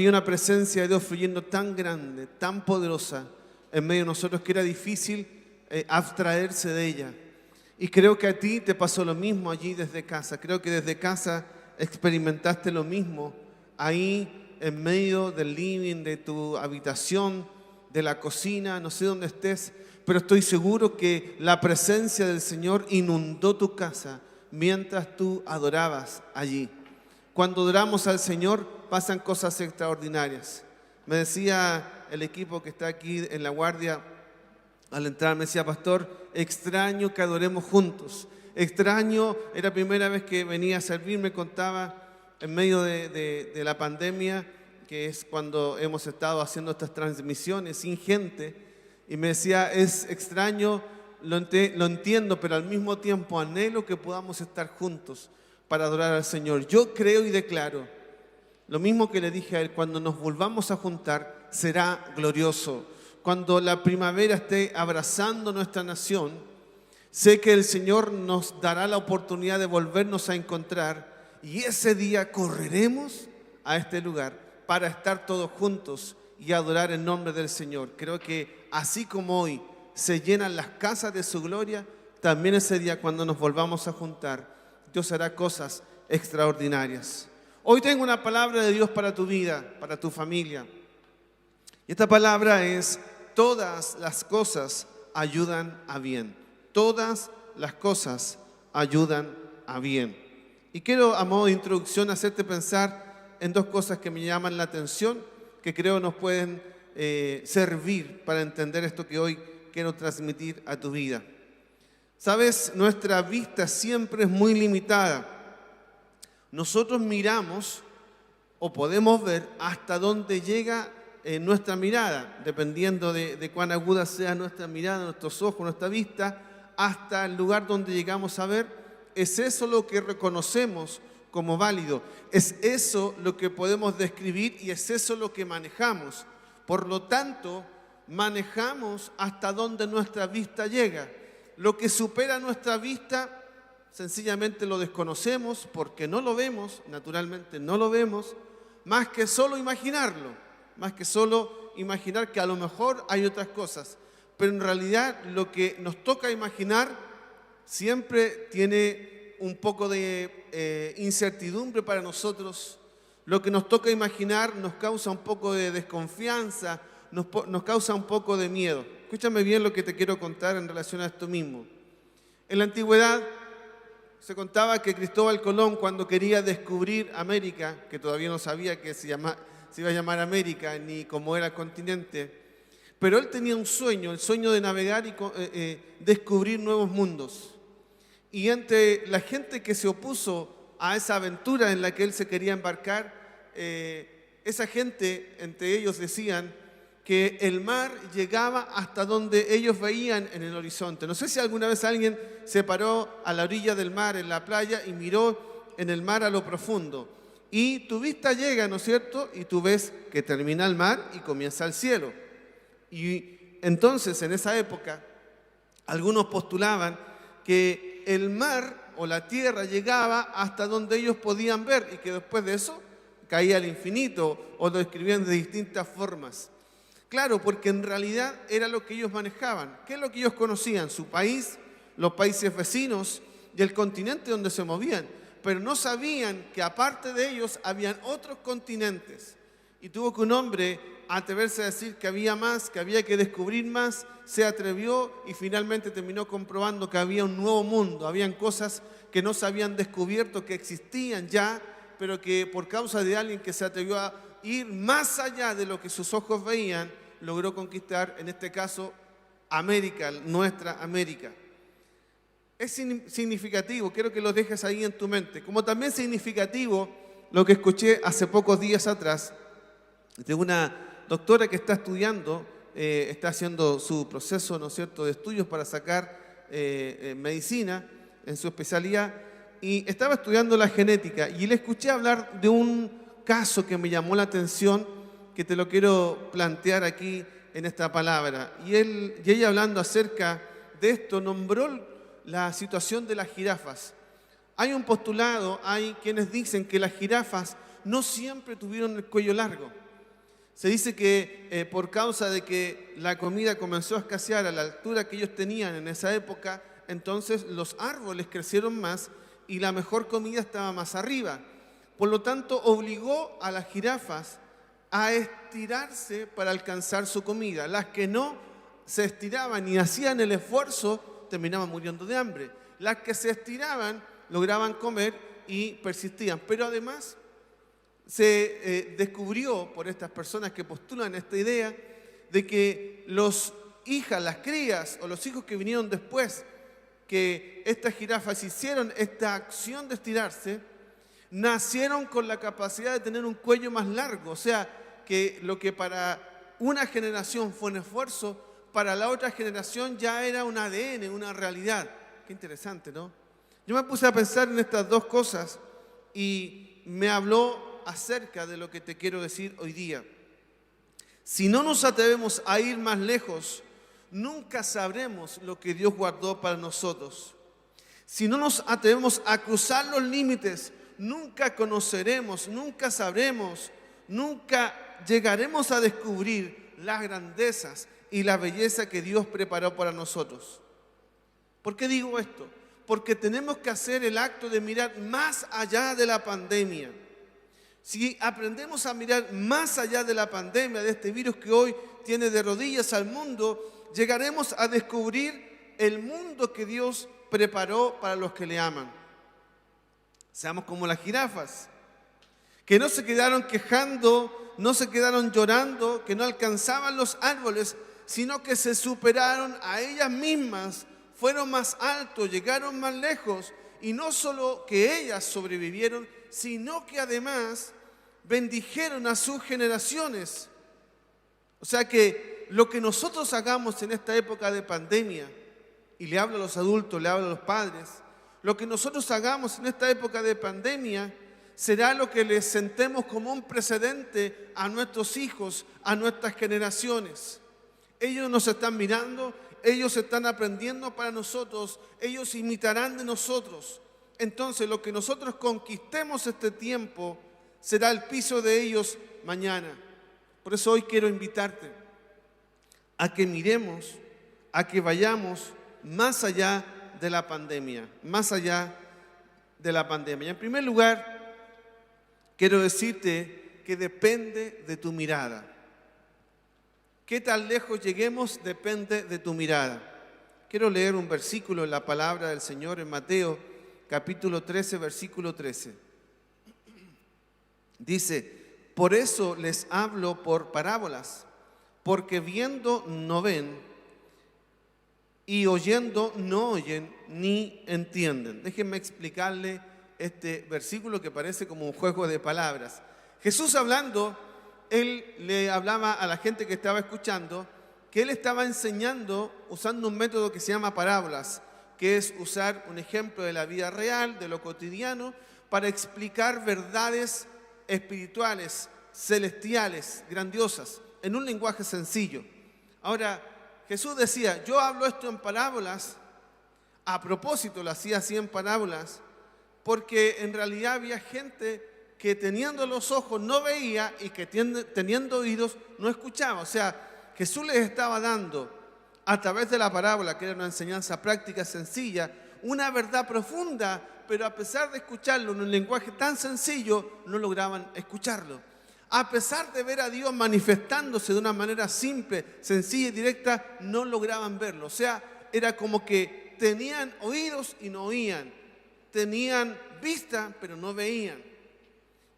había una presencia de Dios fluyendo tan grande, tan poderosa en medio de nosotros que era difícil abstraerse de ella. Y creo que a ti te pasó lo mismo allí desde casa. Creo que desde casa experimentaste lo mismo ahí en medio del living, de tu habitación, de la cocina, no sé dónde estés, pero estoy seguro que la presencia del Señor inundó tu casa mientras tú adorabas allí. Cuando adoramos al Señor pasan cosas extraordinarias. Me decía el equipo que está aquí en la guardia al entrar, me decía: pastor, extraño que adoremos juntos. Extraño, era la primera vez que venía a servir, me contaba en medio de la pandemia, que es cuando hemos estado haciendo estas transmisiones sin gente, y me decía: es extraño, lo entiendo, pero al mismo tiempo anhelo que podamos estar juntos para adorar al Señor. Yo creo y declaro, lo mismo que le dije a él, cuando nos volvamos a juntar será glorioso. Cuando la primavera esté abrazando nuestra nación, sé que el Señor nos dará la oportunidad de volvernos a encontrar y ese día correremos a este lugar para estar todos juntos y adorar el nombre del Señor. Creo que así como hoy se llenan las casas de su gloria, también ese día cuando nos volvamos a juntar, Dios hará cosas extraordinarias. Hoy tengo una palabra de Dios para tu vida, para tu familia. Y esta palabra es: todas las cosas ayudan a bien. Todas las cosas ayudan a bien. Y quiero, a modo de introducción, hacerte pensar en dos cosas que me llaman la atención, que creo nos pueden servir para entender esto que hoy quiero transmitir a tu vida. Sabes, nuestra vista siempre es muy limitada. Nosotros miramos o podemos ver hasta dónde llega nuestra mirada, dependiendo de cuán aguda sea nuestra mirada, nuestros ojos, nuestra vista, hasta el lugar donde llegamos a ver. Es eso lo que reconocemos como válido, es eso lo que podemos describir y es eso lo que manejamos. Por lo tanto, manejamos hasta donde nuestra vista llega. Lo que supera nuestra vista, sencillamente lo desconocemos porque no lo vemos, naturalmente no lo vemos, más que solo imaginarlo, más que solo imaginar que a lo mejor hay otras cosas. Pero en realidad lo que nos toca imaginar siempre tiene un poco de incertidumbre para nosotros. Lo que nos toca imaginar nos causa un poco de desconfianza, nos causa un poco de miedo. Escúchame bien lo que te quiero contar en relación a esto mismo. En la antigüedad se contaba que Cristóbal Colón, cuando quería descubrir América, que todavía no sabía que se iba a llamar América ni cómo era el continente, pero él tenía un sueño, el sueño de navegar y descubrir nuevos mundos. Y entre la gente que se opuso a esa aventura en la que él se quería embarcar, esa gente, entre ellos decían que el mar llegaba hasta donde ellos veían en el horizonte. No sé si alguna vez alguien se paró a la orilla del mar, en la playa, y miró en el mar a lo profundo. Y tu vista llega, ¿no es cierto? Y tú ves que termina el mar y comienza el cielo. Y entonces, en esa época, algunos postulaban que el mar o la tierra llegaba hasta donde ellos podían ver y que después de eso caía al infinito, o lo escribían de distintas formas. Claro, porque en realidad era lo que ellos manejaban. ¿Qué es lo que ellos conocían? Su país, los países vecinos y el continente donde se movían. Pero no sabían que aparte de ellos habían otros continentes. Y tuvo que un hombre atreverse a decir que había más, que había que descubrir más, se atrevió y finalmente terminó comprobando que había un nuevo mundo. Habían cosas que no se habían descubierto, que existían ya, pero que por causa de alguien que se atrevió a ir más allá de lo que sus ojos veían, logró conquistar, en este caso, América, nuestra América. Es significativo, quiero que lo dejes ahí en tu mente, como también significativo lo que escuché hace pocos días atrás de una doctora que está estudiando, está haciendo su proceso, ¿no es cierto?, de estudios para sacar medicina en su especialidad, y estaba estudiando la genética, y le escuché hablar de un caso que me llamó la atención, que te lo quiero plantear aquí en esta palabra. Y ella, hablando acerca de esto, nombró la situación de las jirafas. Hay un postulado, hay quienes dicen que las jirafas no siempre tuvieron el cuello largo. Se dice que por causa de que la comida comenzó a escasear a la altura que ellos tenían en esa época, entonces los árboles crecieron más y la mejor comida estaba más arriba. Por lo tanto, obligó a las jirafas a estirarse para alcanzar su comida. Las que no se estiraban y hacían el esfuerzo terminaban muriendo de hambre. Las que se estiraban lograban comer y persistían. Pero además se descubrió por estas personas que postulan esta idea de que las crías o los hijos que vinieron después, que estas jirafas hicieron esta acción de estirarse, nacieron con la capacidad de tener un cuello más largo. O sea, que lo que para una generación fue un esfuerzo, para la otra generación ya era un ADN, una realidad. Qué interesante, ¿no? Yo me puse a pensar en estas dos cosas y me habló acerca de lo que te quiero decir hoy día. Si no nos atrevemos a ir más lejos, nunca sabremos lo que Dios guardó para nosotros. Si no nos atrevemos a cruzar los límites, nunca conoceremos, nunca sabremos, nunca llegaremos a descubrir las grandezas y la belleza que Dios preparó para nosotros. ¿Por qué digo esto? Porque tenemos que hacer el acto de mirar más allá de la pandemia. Si aprendemos a mirar más allá de la pandemia, de este virus que hoy tiene de rodillas al mundo, llegaremos a descubrir el mundo que Dios preparó para los que le aman. Seamos como las jirafas, que no se quedaron quejando, no se quedaron llorando, que no alcanzaban los árboles, sino que se superaron a ellas mismas, fueron más altos, llegaron más lejos, y no solo que ellas sobrevivieron, sino que además bendijeron a sus generaciones. O sea que lo que nosotros hagamos en esta época de pandemia, y le hablo a los adultos, le hablo a los padres, lo que nosotros hagamos en esta época de pandemia será lo que les sentemos como un precedente a nuestros hijos, a nuestras generaciones. Ellos nos están mirando, ellos están aprendiendo para nosotros, ellos imitarán de nosotros. Entonces, lo que nosotros conquistemos este tiempo será el piso de ellos mañana. Por eso hoy quiero invitarte a que miremos, a que vayamos más allá de la pandemia, más allá de la pandemia. En primer lugar, quiero decirte que depende de tu mirada. ¿Qué tan lejos lleguemos? Depende de tu mirada. Quiero leer un versículo en la palabra del Señor en Mateo, capítulo 13, versículo 13. Dice: por eso les hablo por parábolas, porque viendo no ven, y oyendo no oyen ni entienden. Déjenme explicarle este versículo que parece como un juego de palabras. Jesús hablando, Él le hablaba a la gente que estaba escuchando que Él estaba enseñando usando un método que se llama parábolas, que es usar un ejemplo de la vida real, de lo cotidiano, para explicar verdades espirituales, celestiales, grandiosas, en un lenguaje sencillo. Ahora, Jesús decía: yo hablo esto en parábolas, a propósito lo hacía así en parábolas, porque en realidad había gente que teniendo los ojos no veía y que teniendo oídos no escuchaba. O sea, Jesús les estaba dando a través de la parábola, que era una enseñanza práctica sencilla, una verdad profunda, pero a pesar de escucharlo en un lenguaje tan sencillo, no lograban escucharlo. A pesar de ver a Dios manifestándose de una manera simple, sencilla y directa, no lograban verlo. O sea, era como que tenían oídos y no oían, tenían vista pero no veían.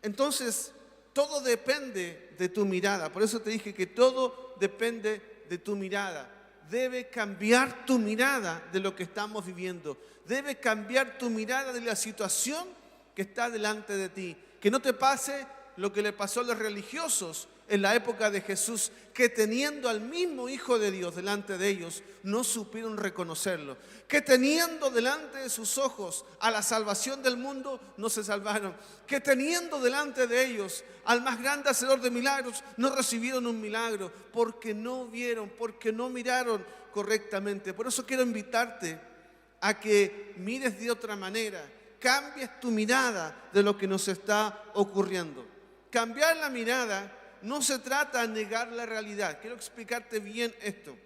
Entonces, todo depende de tu mirada. Por eso te dije que todo depende de tu mirada. Debe cambiar tu mirada de lo que estamos viviendo. Debe cambiar tu mirada de la situación que está delante de ti. Que no te pase lo que le pasó a los religiosos en la época de Jesús, que teniendo al mismo Hijo de Dios delante de ellos, no supieron reconocerlo. Que teniendo delante de sus ojos a la salvación del mundo, no se salvaron. Que teniendo delante de ellos al más grande hacedor de milagros, no recibieron un milagro, porque no vieron, porque no miraron correctamente. Por eso quiero invitarte a que mires de otra manera, cambies tu mirada de lo que nos está ocurriendo. Cambiar la mirada no se trata de negar la realidad. Quiero explicarte bien esto.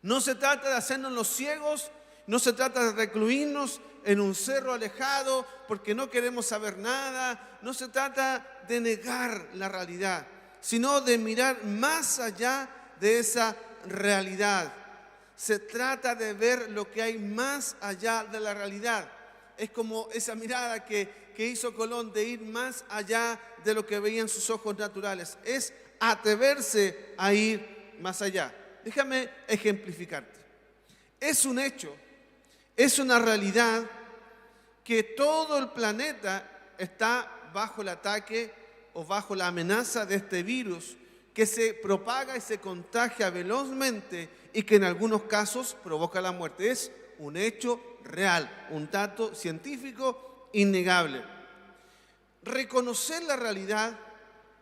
No se trata de hacernos los ciegos, no se trata de recluirnos en un cerro alejado porque no queremos saber nada. No se trata de negar la realidad, sino de mirar más allá de esa realidad. Se trata de ver lo que hay más allá de la realidad. Es como esa mirada que hizo Colón, de ir más allá de lo que veían sus ojos naturales. Es atreverse a ir más allá. Déjame ejemplificarte. Es un hecho, es una realidad que todo el planeta está bajo el ataque o bajo la amenaza de este virus que se propaga y se contagia velozmente y que en algunos casos provoca la muerte. Es un hecho real, un dato científico innegable. Reconocer la realidad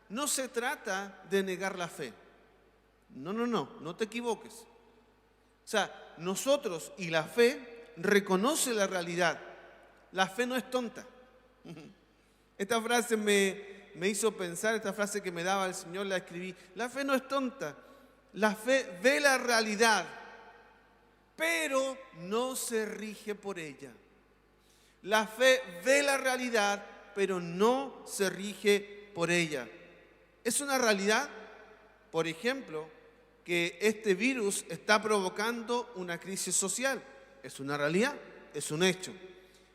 no se trata de negar la fe. No te equivoques. O sea, nosotros y la fe reconoce la realidad. La fe no es tonta. Esta frase me hizo pensar, esta frase que me daba el Señor, la escribí. La fe no es tonta. La fe ve la realidad, pero no se rige por ella. La fe ve la realidad, pero no se rige por ella. Es una realidad, por ejemplo, que este virus está provocando una crisis social. Es una realidad, es un hecho.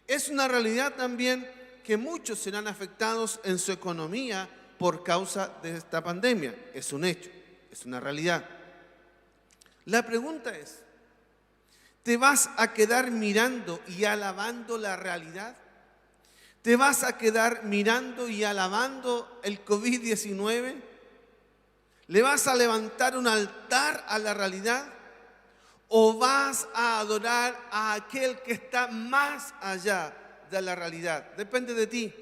Es una realidad también que muchos serán afectados en su economía por causa de esta pandemia. Es un hecho, es una realidad. La pregunta es, ¿te vas a quedar mirando y alabando la realidad? ¿Te vas a quedar mirando y alabando el COVID-19? ¿Le vas a levantar un altar a la realidad? ¿O vas a adorar a aquel que está más allá de la realidad? Depende de ti.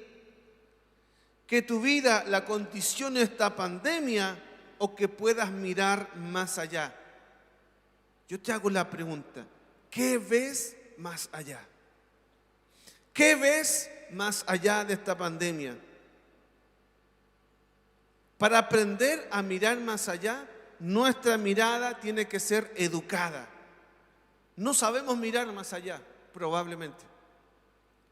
Que tu vida la condicione esta pandemia o que puedas mirar más allá. Yo te hago la pregunta, ¿qué ves más allá? ¿Qué ves más allá de esta pandemia? Para aprender a mirar más allá, nuestra mirada tiene que ser educada. No sabemos mirar más allá, probablemente.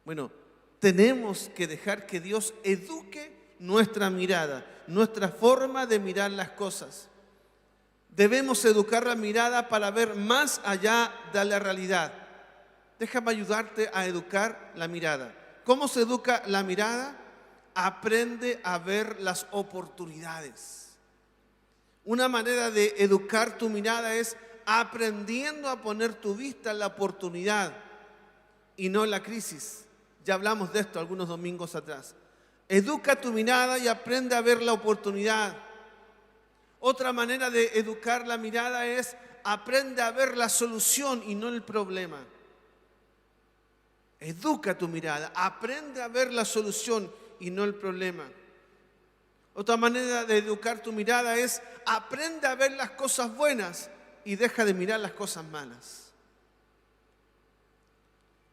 Bueno, tenemos que dejar que Dios eduque nuestra mirada, nuestra forma de mirar las cosas. Debemos educar la mirada para ver más allá de la realidad. Déjame ayudarte a educar la mirada. ¿Cómo se educa la mirada? Aprende a ver las oportunidades. Una manera de educar tu mirada es aprendiendo a poner tu vista en la oportunidad y no en la crisis. Ya hablamos de esto algunos domingos atrás. Educa tu mirada y aprende a ver la oportunidad. Otra manera de educar la mirada es aprende a ver la solución y no el problema. Educa tu mirada, aprende a ver la solución y no el problema. Otra manera de educar tu mirada es aprende a ver las cosas buenas y deja de mirar las cosas malas.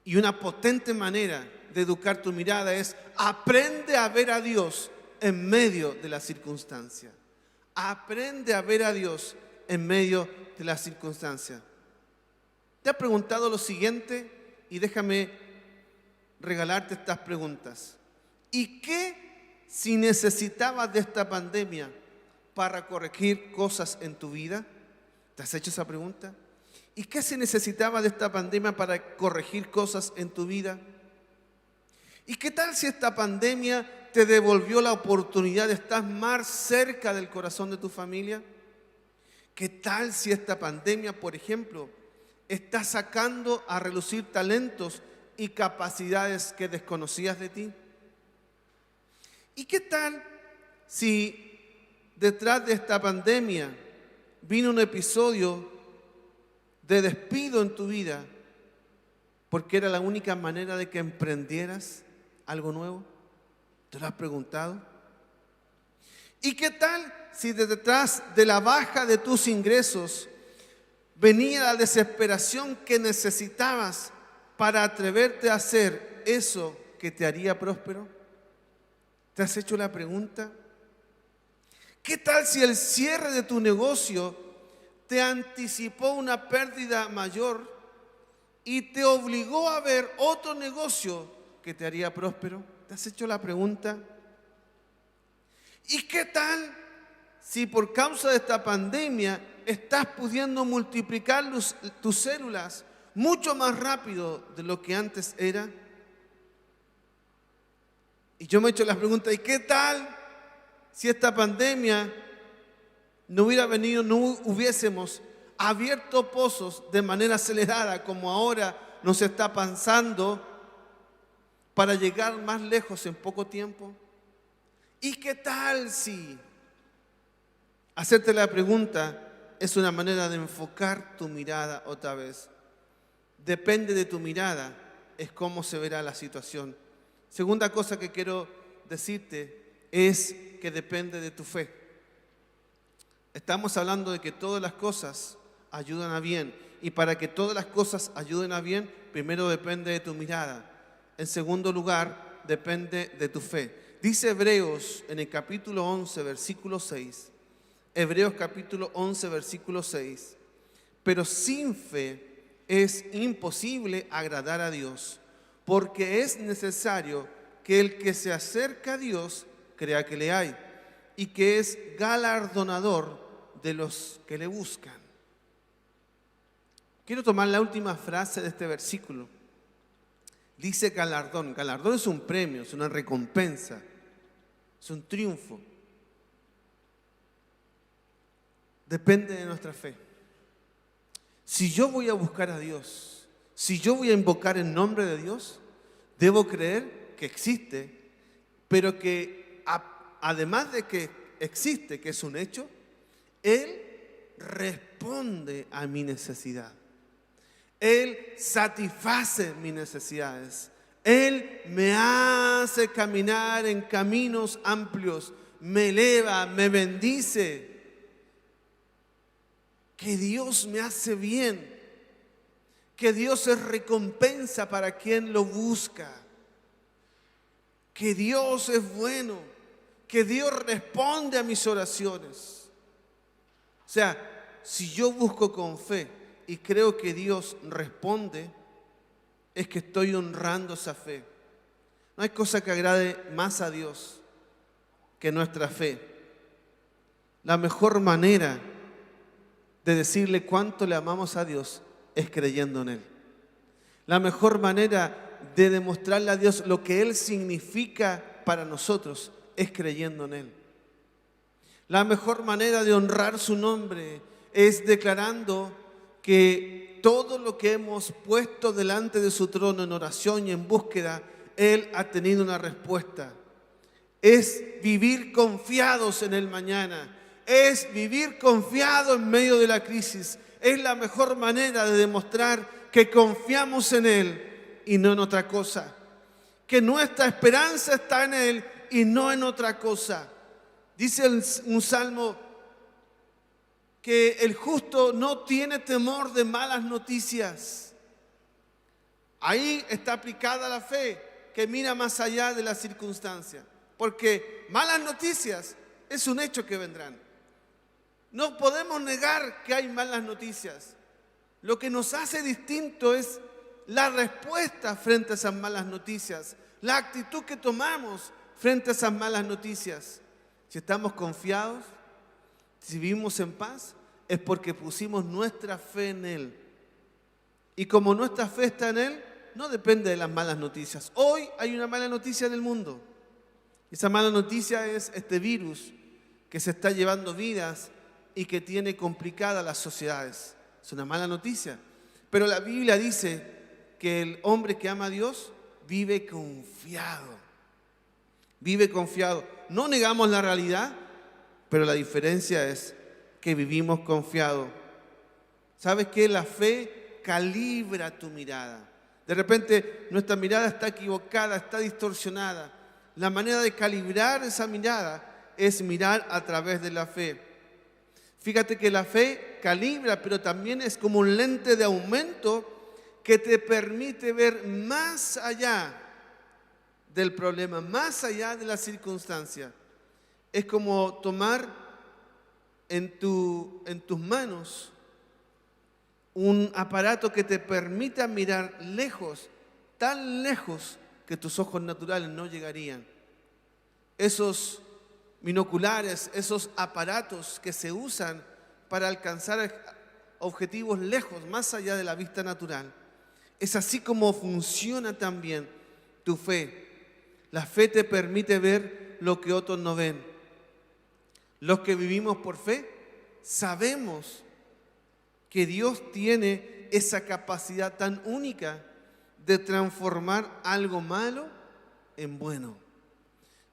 Y una potente manera de educar tu mirada es aprende a ver a Dios en medio de la circunstancia. Aprende a ver a Dios en medio de la circunstancia. ¿Te has preguntado lo siguiente? Y déjame regalarte estas preguntas. ¿Y qué si necesitabas de esta pandemia para corregir cosas en tu vida? ¿Te has hecho esa pregunta? ¿Y qué si necesitabas de esta pandemia para corregir cosas en tu vida? ¿Y qué tal si esta pandemia te devolvió la oportunidad de estar más cerca del corazón de tu familia? ¿Qué tal si esta pandemia, por ejemplo, está sacando a relucir talentos y capacidades que desconocías de ti? ¿Y qué tal si detrás de esta pandemia vino un episodio de despido en tu vida porque era la única manera de que emprendieras algo nuevo? ¿Te lo has preguntado? ¿Y qué tal si detrás de la baja de tus ingresos venía la desesperación que necesitabas para atreverte a hacer eso que te haría próspero? ¿Te has hecho la pregunta? ¿Qué tal si el cierre de tu negocio te anticipó una pérdida mayor y te obligó a ver otro negocio que te haría próspero? ¿Te has hecho la pregunta? ¿Y qué tal si por causa de esta pandemia estás pudiendo multiplicar tus células mucho más rápido de lo que antes era? Y yo me he hecho la pregunta, ¿y qué tal si esta pandemia no hubiera venido, no hubiésemos abierto pozos de manera acelerada como ahora nos está pasando para llegar más lejos en poco tiempo? ¿Y qué tal si hacerte la pregunta es una manera de enfocar tu mirada otra vez? Depende de tu mirada, es cómo se verá la situación. Segunda cosa que quiero decirte es que depende de tu fe. Estamos hablando de que todas las cosas ayudan a bien. Y para que todas las cosas ayuden a bien, primero depende de tu mirada. En segundo lugar, depende de tu fe. Dice Hebreos en el capítulo 11, versículo 6. Hebreos capítulo 11, versículo 6. Pero sin fe es imposible agradar a Dios, porque es necesario que el que se acerca a Dios crea que le hay y que es galardonador de los que le buscan. Quiero tomar la última frase de este versículo. Dice galardón. Galardón es un premio, es una recompensa, es un triunfo. Depende de nuestra fe. Si yo voy a buscar a Dios, si yo voy a invocar el nombre de Dios, debo creer que existe, pero que además de que existe, que es un hecho, Él responde a mi necesidad. Él satisface mis necesidades. Él me hace caminar en caminos amplios, me eleva, me bendice. Que Dios me hace bien, que Dios es recompensa para quien lo busca, que Dios es bueno, que Dios responde a mis oraciones. O sea, si yo busco con fe y creo que Dios responde, es que estoy honrando esa fe. No hay cosa que agrade más a Dios que nuestra fe. La mejor manera de decirle cuánto le amamos a Dios es creyendo en Él. La mejor manera de demostrarle a Dios lo que Él significa para nosotros es creyendo en Él. La mejor manera de honrar su nombre es declarando que todo lo que hemos puesto delante de su trono en oración y en búsqueda, Él ha tenido una respuesta. Es vivir confiados en el mañana. Es vivir confiado en medio de la crisis. Es la mejor manera de demostrar que confiamos en Él y no en otra cosa. Que nuestra esperanza está en Él y no en otra cosa. Dice un salmo que el justo no tiene temor de malas noticias. Ahí está aplicada la fe que mira más allá de las circunstancias. Porque malas noticias es un hecho que vendrán. No podemos negar que hay malas noticias. Lo que nos hace distinto es la respuesta frente a esas malas noticias, la actitud que tomamos frente a esas malas noticias. Si estamos confiados, si vivimos en paz, es porque pusimos nuestra fe en Él. Y como nuestra fe está en Él, no depende de las malas noticias. Hoy hay una mala noticia en el mundo. Esa mala noticia es este virus que se está llevando vidas y que tiene complicadas las sociedades. Es una mala noticia. Pero la Biblia dice que el hombre que ama a Dios vive confiado. Vive confiado. No negamos la realidad, pero la diferencia es que vivimos confiado. ¿Sabes qué? La fe calibra tu mirada. De repente nuestra mirada está equivocada, está distorsionada. La manera de calibrar esa mirada es mirar a través de la fe. Fíjate que la fe calibra, pero también es como un lente de aumento que te permite ver más allá del problema, más allá de la circunstancia. Es como tomar en tus manos un aparato que te permita mirar lejos, tan lejos que tus ojos naturales no llegarían. Esos binoculares, esos aparatos que se usan para alcanzar objetivos lejos, más allá de la vista natural. Es así como funciona también tu fe. La fe te permite ver lo que otros no ven. Los que vivimos por fe sabemos que Dios tiene esa capacidad tan única de transformar algo malo en bueno.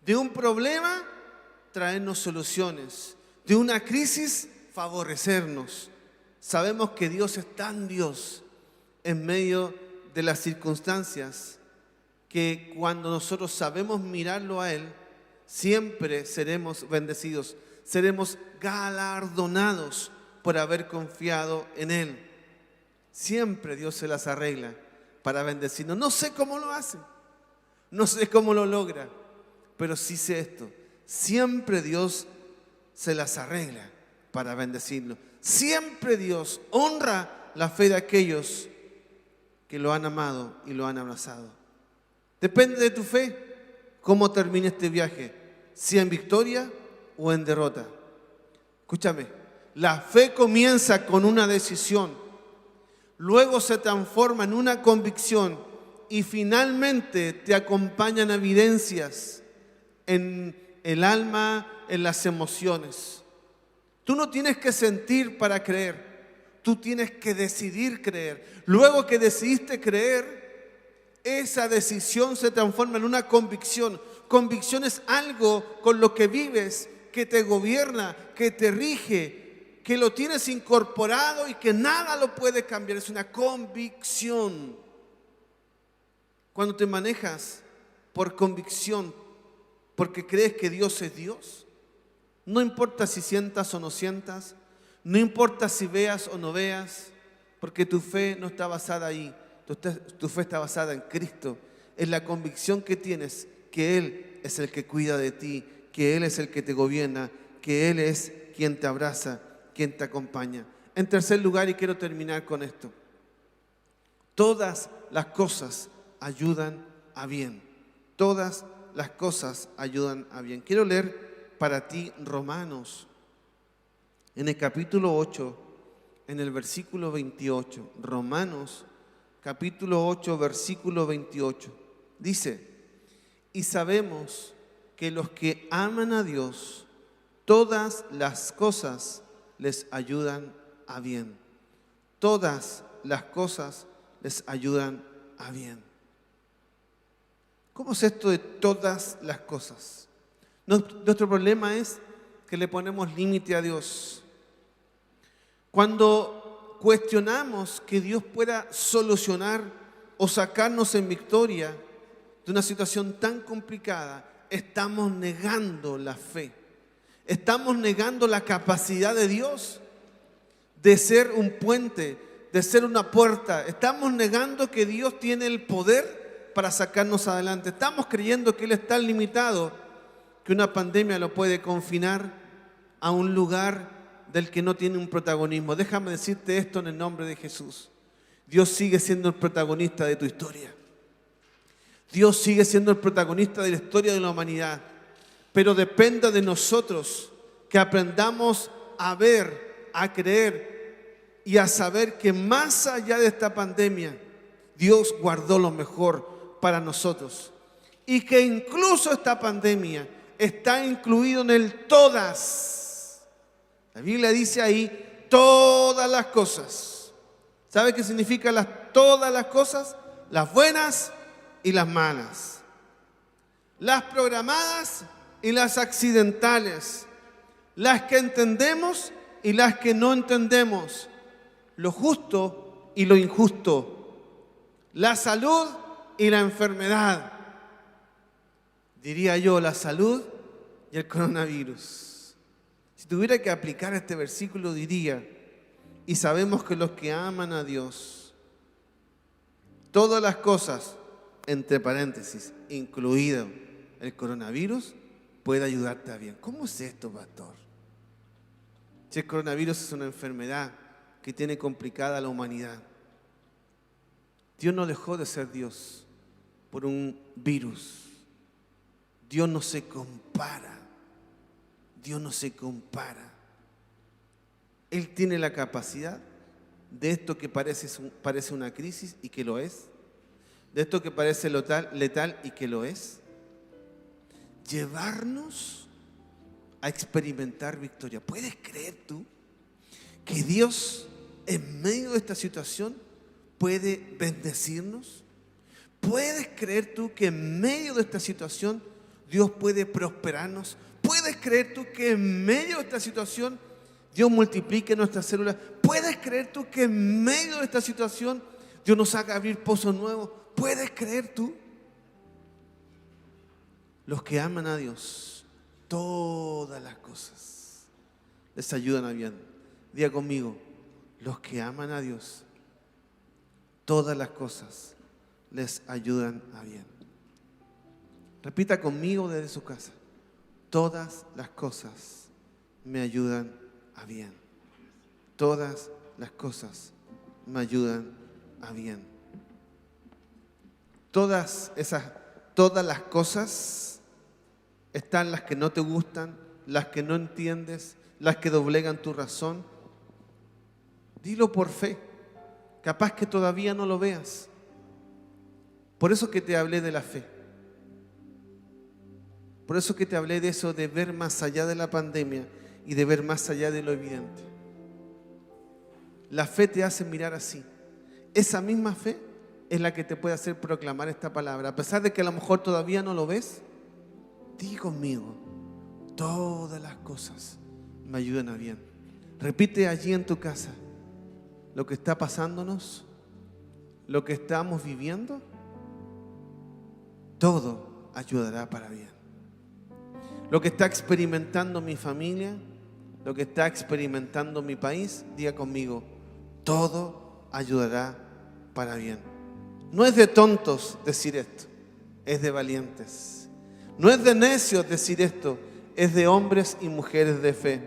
De un problema, traernos soluciones. De una crisis, favorecernos. Sabemos que Dios es tan Dios en medio de las circunstancias que cuando nosotros sabemos mirarlo a Él, siempre seremos bendecidos, seremos galardonados por haber confiado en Él. Siempre Dios se las arregla para bendecirnos. No sé cómo lo hace, no sé cómo lo logra, pero sí sé esto: siempre Dios se las arregla para bendecirnos. Siempre Dios honra la fe de aquellos que lo han amado y lo han abrazado. Depende de tu fe cómo termine este viaje, si en victoria o en derrota. Escúchame, la fe comienza con una decisión, luego se transforma en una convicción y finalmente te acompañan evidencias en el alma, en las emociones. Tú no tienes que sentir para creer, tú tienes que decidir creer. Luego que decidiste creer, esa decisión se transforma en una convicción. Convicción es algo con lo que vives, que te gobierna, que te rige, que lo tienes incorporado y que nada lo puede cambiar. Es una convicción. Cuando te manejas por convicción, porque crees que Dios es Dios, no importa si sientas o no sientas, no importa si veas o no veas, porque tu fe no está basada ahí. Tu fe está basada en Cristo, en la convicción que tienes que Él es el que cuida de ti, que Él es el que te gobierna, que Él es quien te abraza, quien te acompaña. En tercer lugar, y quiero terminar con esto, todas las cosas ayudan a bien. Todas las cosas ayudan a bien. Quiero leer para ti Romanos, en el capítulo 8, en el versículo 28. Romanos capítulo 8, versículo 28. Dice: y sabemos que los que aman a Dios, todas las cosas les ayudan a bien. Todas las cosas les ayudan a bien. ¿Cómo es esto de todas las cosas? Nuestro problema es que le ponemos límite a Dios. Cuando cuestionamos que Dios pueda solucionar o sacarnos en victoria de una situación tan complicada, estamos negando la fe. Estamos negando la capacidad de Dios de ser un puente, de ser una puerta. Estamos negando que Dios tiene el poder para sacarnos adelante. Estamos creyendo que Él es tan limitado que una pandemia lo puede confinar a un lugar del que no tiene un protagonismo. Déjame decirte esto en el nombre de Jesús. Dios sigue siendo el protagonista de tu historia. Dios sigue siendo el protagonista de la historia de la humanidad. Pero depende de nosotros que aprendamos a ver, a creer y a saber que más allá de esta pandemia, Dios guardó lo mejor para nosotros. Y que incluso esta pandemia está incluido en el todas. La Biblia dice ahí todas las cosas. ¿Sabe qué significa todas las cosas? Las buenas y las malas. Las programadas y las accidentales. Las que entendemos y las que no entendemos. Lo justo y lo injusto. La salud y la enfermedad. Diría yo, la salud y el coronavirus. Si tuviera que aplicar este versículo diría: y sabemos que los que aman a Dios, todas las cosas, entre paréntesis, incluido el coronavirus, puede ayudarte a bien. ¿Cómo es esto, pastor? Si el coronavirus es una enfermedad que tiene complicada a la humanidad, Dios no dejó de ser Dios por un virus. Dios no se compara. Dios no se compara. Él tiene la capacidad de esto que parece una crisis y que lo es, de esto que parece letal y que lo es, llevarnos a experimentar victoria. ¿Puedes creer tú que Dios en medio de esta situación puede bendecirnos? ¿Puedes creer tú que en medio de esta situación Dios puede prosperarnos? ¿Puedes creer tú que en medio de esta situación Dios multiplique nuestras células? ¿Puedes creer tú que en medio de esta situación Dios nos haga abrir pozos nuevos? ¿Puedes creer tú? Los que aman a Dios, todas las cosas les ayudan a bien. Diga conmigo, los que aman a Dios, todas las cosas les ayudan a bien. Repita conmigo desde su casa. Todas las cosas me ayudan a bien. Todas las cosas me ayudan a bien. Todas las cosas están las que no te gustan, las que no entiendes, las que doblegan tu razón. Dilo por fe. Capaz que todavía no lo veas. Por eso que te hablé de la fe. Por eso que te hablé de eso, de ver más allá de la pandemia y de ver más allá de lo evidente. La fe te hace mirar así. Esa misma fe es la que te puede hacer proclamar esta palabra. A pesar de que a lo mejor todavía no lo ves, di conmigo, todas las cosas me ayudan a bien. Repite allí en tu casa lo que está pasándonos, lo que estamos viviendo, todo ayudará para bien. Lo que está experimentando mi familia, lo que está experimentando mi país, diga conmigo, todo ayudará para bien. No es de tontos decir esto, es de valientes. No es de necios decir esto, es de hombres y mujeres de fe.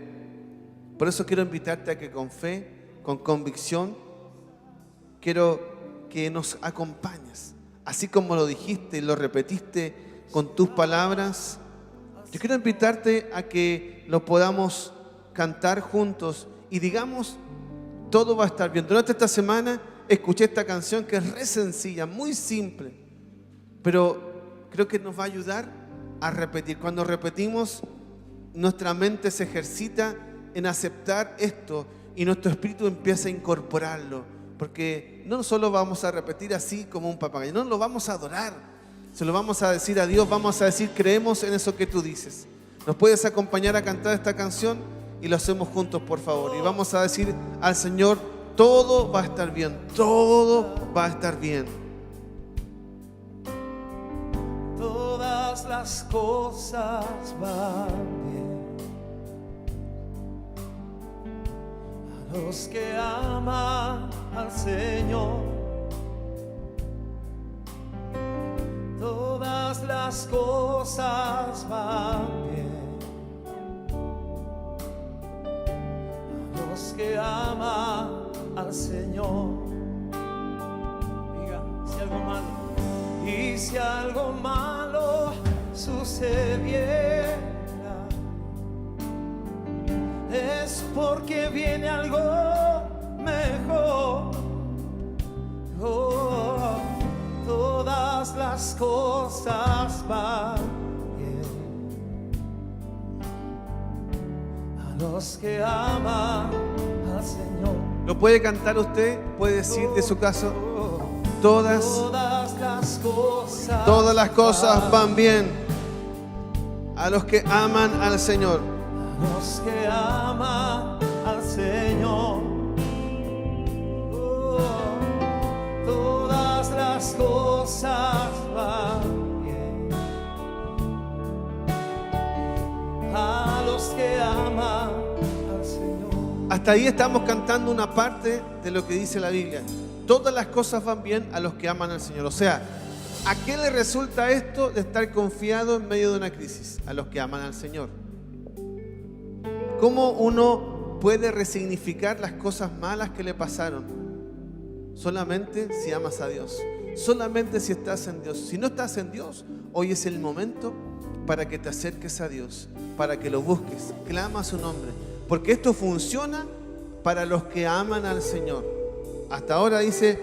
Por eso quiero invitarte a que con fe, con convicción, quiero que nos acompañes. Así como lo dijiste y lo repetiste con tus palabras, yo quiero invitarte a que lo podamos cantar juntos y digamos, todo va a estar bien. Durante esta semana escuché esta canción que es re sencilla, muy simple, pero creo que nos va a ayudar a repetir. Cuando repetimos, nuestra mente se ejercita en aceptar esto y nuestro espíritu empieza a incorporarlo, porque no solo vamos a repetir así como un papagayo, no, lo vamos a adorar. Se lo vamos a decir a Dios, vamos a decir, creemos en eso que tú dices. ¿Nos puedes acompañar a cantar esta canción? Y lo hacemos juntos, por favor. Y vamos a decir al Señor, todo va a estar bien, todo va a estar bien. Todas las cosas van bien a los que aman al Señor. Todas las cosas van bien a los que aman al Señor. Diga, si algo malo, y si algo malo sucediera, es porque viene algo mejor. Oh, todas las cosas van bien a los que aman al Señor. ¿Lo puede cantar usted? ¿Puede decir de su casa? Todas las cosas van bien a los que aman al Señor. A los que aman al Señor. Todas las cosas van bien a los que aman al Señor. Hasta ahí estamos cantando una parte de lo que dice la Biblia. Todas las cosas van bien a los que aman al Señor. O sea, ¿a qué le resulta esto de estar confiado en medio de una crisis? A los que aman al Señor. ¿Cómo uno puede resignificar las cosas malas que le pasaron. Solamente si amas a Dios. Solamente si estás en Dios. Si no estás en Dios, hoy es el momento para que te acerques a Dios, para que lo busques, clama su nombre, porque esto funciona para los que aman al Señor. Hasta ahora dice,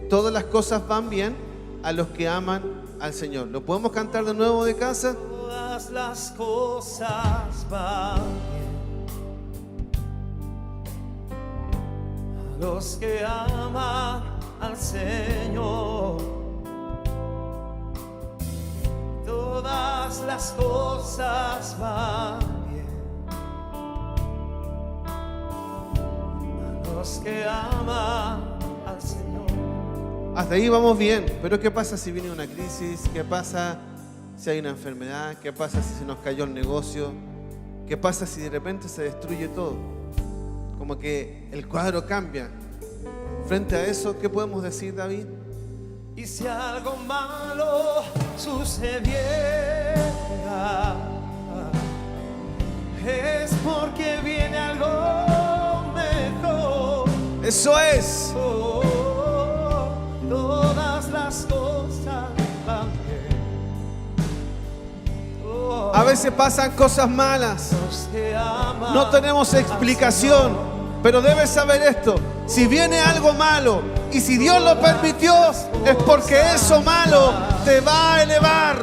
todas las cosas van bien a los que aman al Señor. ¿Lo podemos cantar de nuevo de casa? Todas las cosas van bien a los que aman al Señor. Todas las cosas van bien a los que aman al Señor. Hasta ahí vamos bien, pero ¿qué pasa si viene una crisis? ¿Qué pasa si hay una enfermedad? ¿Qué pasa si se nos cayó el negocio? ¿Qué pasa si de repente se destruye todo? Como que el cuadro cambia. Frente a eso, ¿qué podemos decir, David? Y si algo malo sucediera, es porque viene algo mejor. Eso es. Todas las cosas van bien. A veces pasan cosas malas. No tenemos explicación, pero debes saber esto. Si viene algo malo y si Dios lo permitió, es porque eso malo te va a elevar.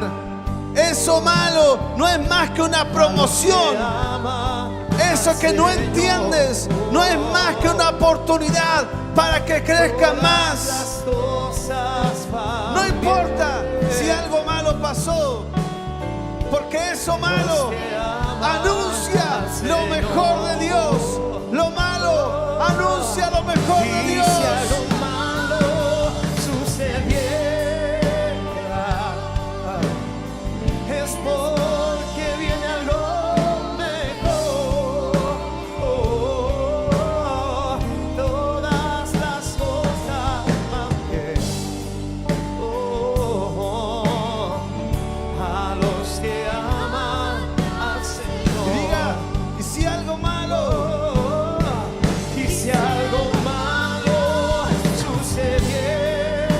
Eso malo no es más que una promoción. Eso que no entiendes no es más que una oportunidad para que crezcas más. No importa si algo malo pasó, porque eso malo anuncia lo mejor de Dios. Lo malo anuncia lo mejor de Dios. Si algo malo sucediera, es porque viene algo mejor. Todas las cosas van bien a los que aman al Señor. Diga, y si algo malo, y si algo malo sucediera,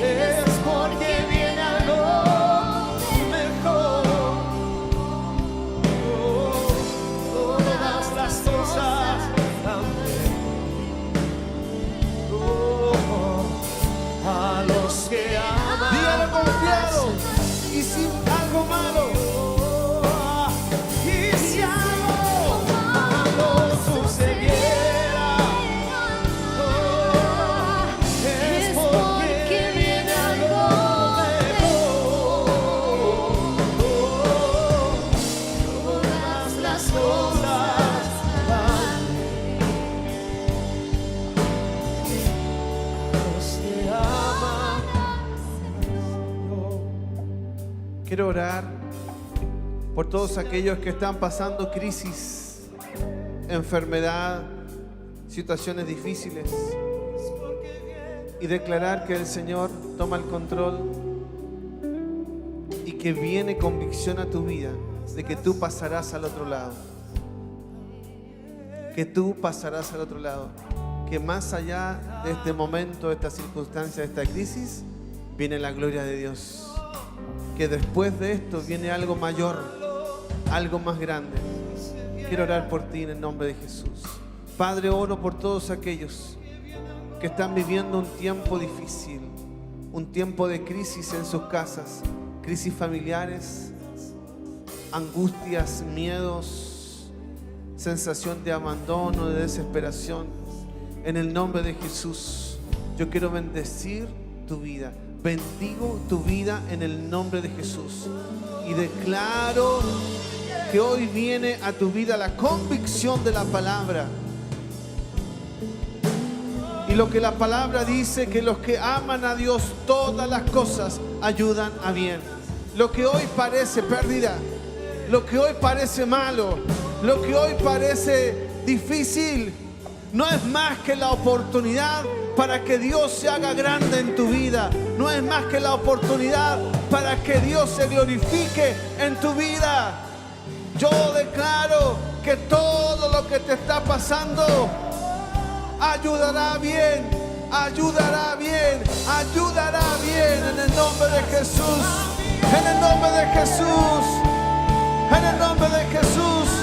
es porque viene algo mejor. Todas las cosas van bien a los que aman. dígalo confiado. Y si algo malo, Y si algo malo sucediera, es porque viene algo mejor. Todas las cosas van a los que aman al Señor. quiero orar por todos aquellos que están pasando crisis, enfermedad, situaciones difíciles, y declarar que el Señor toma el control y que viene convicción a tu vida de que tú pasarás al otro lado. Que tú pasarás al otro lado. Que más allá de este momento, de esta circunstancia, de esta crisis, viene la gloria de Dios. Que después de esto viene algo mayor, algo más grande. Quiero orar por ti en el nombre de Jesús. Padre, oro por todos aquellos que están viviendo un tiempo difícil, un tiempo de crisis en sus casas, crisis familiares, angustias, miedos, sensación de abandono, de desesperación. En el nombre de Jesús, yo quiero bendecir tu vida. Bendigo tu vida en el nombre de Jesús y declaro que hoy viene a tu vida la convicción de la palabra. Y lo que la palabra dice, que los que aman a Dios, todas las cosas ayudan a bien. Lo que hoy parece pérdida, lo que hoy parece malo, lo que hoy parece difícil, no es más que la oportunidad para que Dios se haga grande en tu vida. No es más que la oportunidad para que Dios se glorifique en tu vida. Yo declaro que todo lo que te está pasando ayudará bien, ayudará bien, ayudará bien en el nombre de Jesús, en el nombre de Jesús, en el nombre de Jesús.